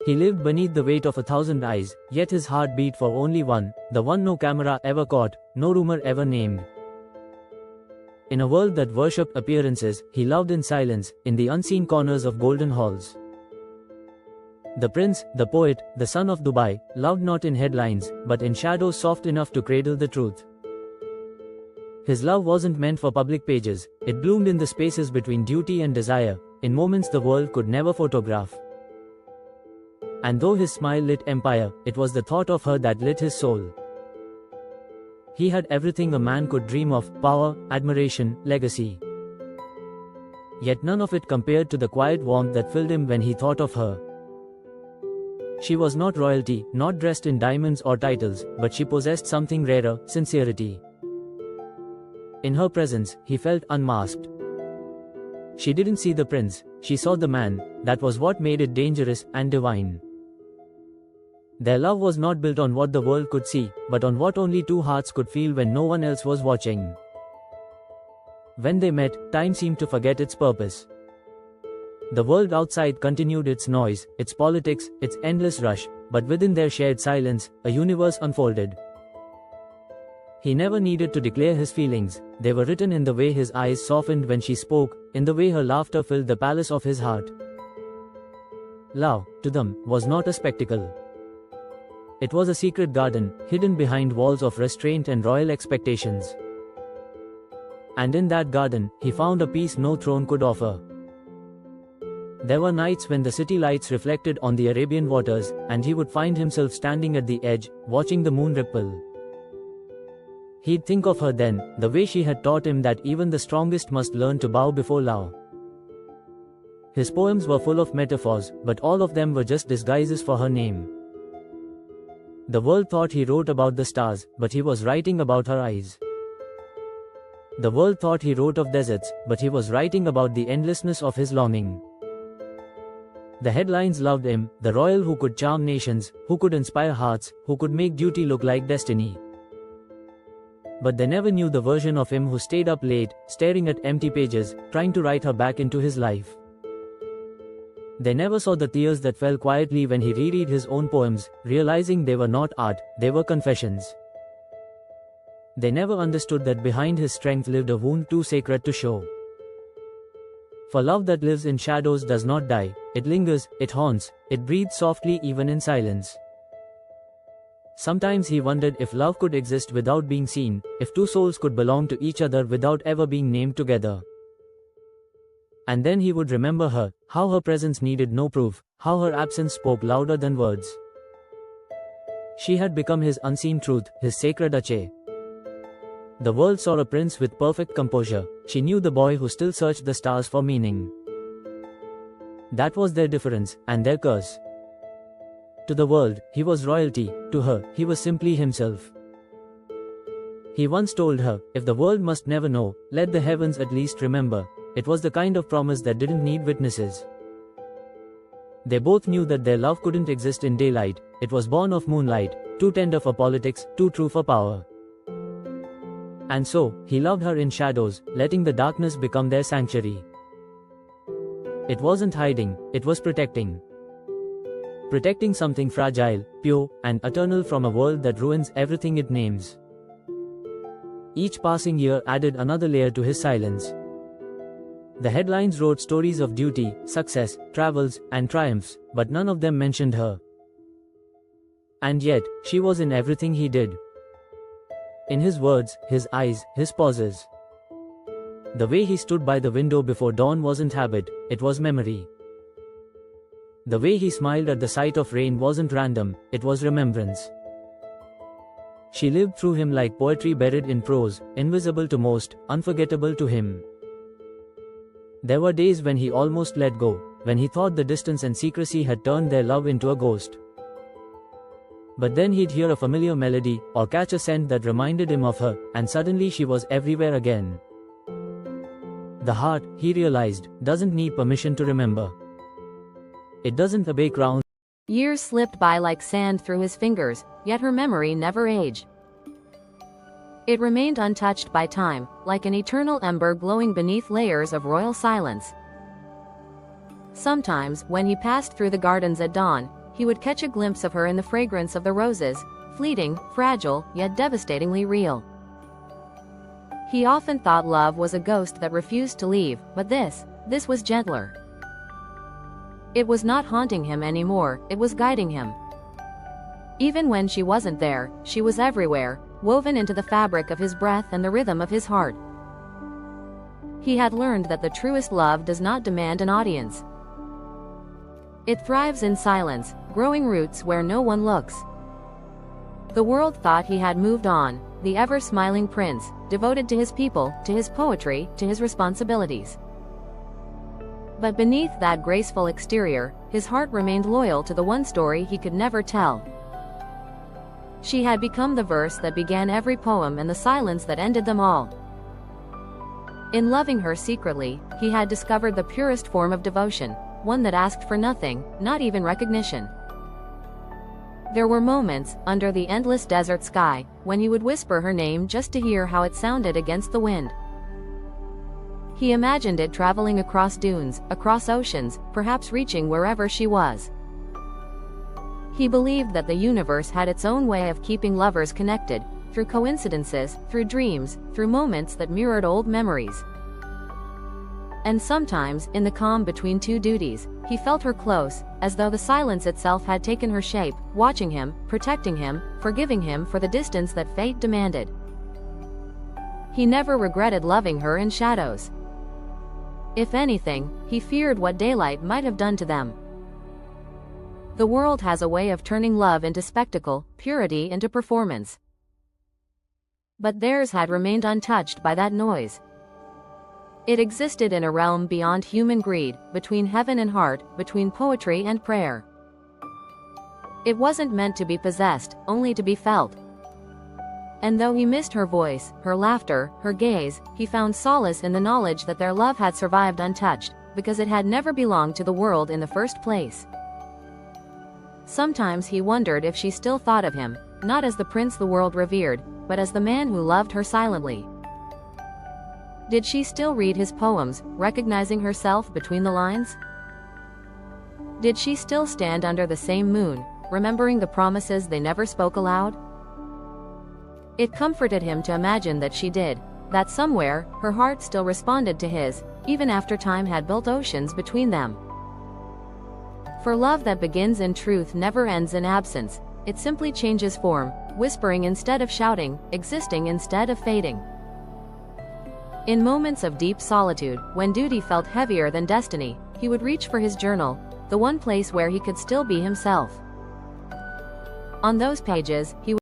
He lived beneath the weight of 1,000 eyes, yet his heart beat for only one, the one no camera ever caught, no rumor ever named. In a world that worshipped appearances, he loved in silence, in the unseen corners of golden halls. The prince, the poet, the son of Dubai, loved not in headlines, but in shadows soft enough to cradle the truth. His love wasn't meant for public pages, it bloomed in the spaces between duty and desire, in moments the world could never photograph. And though his smile lit empire, it was the thought of her that lit his soul. He had everything a man could dream of: power, admiration, legacy. Yet none of it compared to the quiet warmth that filled him when he thought of her. She was not royalty, not dressed in diamonds or titles, but she possessed something rarer: sincerity. In her presence, he felt unmasked. She didn't see the prince, she saw the man. That was what made it dangerous and divine. Their love was not built on what the world could see, but on what only two hearts could feel when no one else was watching. When they met, time seemed to forget its purpose. The world outside continued its noise, its politics, its endless rush, but within their shared silence, a universe unfolded. He never needed to declare his feelings, they were written in the way his eyes softened when she spoke, in the way her laughter filled the palace of his heart. Love, to them, was not a spectacle. It was a secret garden, hidden behind walls of restraint and royal expectations. And in that garden, he found a peace no throne could offer. There were nights when the city lights reflected on the Arabian waters, and he would find himself standing at the edge, watching the moon ripple. He'd think of her then, the way she had taught him that even the strongest must learn to bow before love. His poems were full of metaphors, but all of them were just disguises for her name. The world thought he wrote about the stars, but he was writing about her eyes. The world thought he wrote of deserts, but he was writing about the endlessness of his longing. The headlines loved him, the royal who could charm nations, who could inspire hearts, who could make duty look like destiny. But they never knew the version of him who stayed up late, staring at empty pages, trying to write her back into his life. They never saw the tears that fell quietly when he reread his own poems, realizing they were not art, they were confessions. They never understood that behind his strength lived a wound too sacred to show. For love that lives in shadows does not die, it lingers, it haunts, it breathes softly even in silence. Sometimes he wondered if love could exist without being seen, if two souls could belong to each other without ever being named together. And then he would remember her, how her presence needed no proof, how her absence spoke louder than words. She had become his unseen truth, his sacred ache. The world saw a prince with perfect composure, she knew the boy who still searched the stars for meaning. That was their difference, and their curse. To the world, he was royalty, to her, he was simply himself. He once told her, if the world must never know, let the heavens at least remember. It was the kind of promise that didn't need witnesses. They both knew that their love couldn't exist in daylight, it was born of moonlight, too tender for politics, too true for power. And so, he loved her in shadows, letting the darkness become their sanctuary. It wasn't hiding, it was protecting. Protecting something fragile, pure, and eternal from a world that ruins everything it names. Each passing year added another layer to his silence. The headlines wrote stories of duty, success, travels, and triumphs, but none of them mentioned her. And yet, she was in everything he did. In his words, his eyes, his pauses. The way he stood by the window before dawn wasn't habit, it was memory. The way he smiled at the sight of rain wasn't random, it was remembrance. She lived through him like poetry buried in prose, invisible to most, unforgettable to him. There were days when he almost let go, when he thought the distance and secrecy had turned their love into a ghost. But then he'd hear a familiar melody, or catch a scent that reminded him of her, and suddenly she was everywhere again. The heart, he realized, doesn't need permission to remember. It doesn't obey crowns. Years slipped by like sand through his fingers, yet her memory never aged. It remained untouched by time, like an eternal ember glowing beneath layers of royal silence. Sometimes, when he passed through the gardens at dawn, he would catch a glimpse of her in the fragrance of the roses, fleeting, fragile, yet devastatingly real. He often thought love was a ghost that refused to leave, but this was gentler. It was not haunting him anymore, it was guiding him. Even when she wasn't there, she was everywhere, woven into the fabric of his breath and the rhythm of his heart. He had learned that the truest love does not demand an audience. It thrives in silence, growing roots where no one looks. The world thought he had moved on, the ever-smiling prince, devoted to his people, to his poetry, to his responsibilities. But beneath that graceful exterior, his heart remained loyal to the one story he could never tell. She had become the verse that began every poem and the silence that ended them all. In loving her secretly, he had discovered the purest form of devotion, one that asked for nothing, not even recognition. There were moments, under the endless desert sky, when he would whisper her name just to hear how it sounded against the wind. He imagined it traveling across dunes, across oceans, perhaps reaching wherever she was. He believed that the universe had its own way of keeping lovers connected, through coincidences, through dreams, through moments that mirrored old memories. And sometimes, in the calm between two duties, he felt her close, as though the silence itself had taken her shape, watching him, protecting him, forgiving him for the distance that fate demanded. He never regretted loving her in shadows. If anything, he feared what daylight might have done to them. The world has a way of turning love into spectacle, purity into performance. But theirs had remained untouched by that noise. It existed in a realm beyond human greed, between heaven and heart, between poetry and prayer. It wasn't meant to be possessed, only to be felt. And though he missed her voice, her laughter, her gaze, he found solace in the knowledge that their love had survived untouched, because it had never belonged to the world in the first place. Sometimes he wondered if she still thought of him, not as the prince the world revered, but as the man who loved her silently. Did she still read his poems, recognizing herself between the lines? Did she still stand under the same moon, remembering the promises they never spoke aloud? It comforted him to imagine that she did, that somewhere, her heart still responded to his, even after time had built oceans between them. For love that begins in truth never ends in absence, it simply changes form, whispering instead of shouting, existing instead of fading. In moments of deep solitude, when duty felt heavier than destiny, he would reach for his journal, the one place where he could still be himself. On those pages, he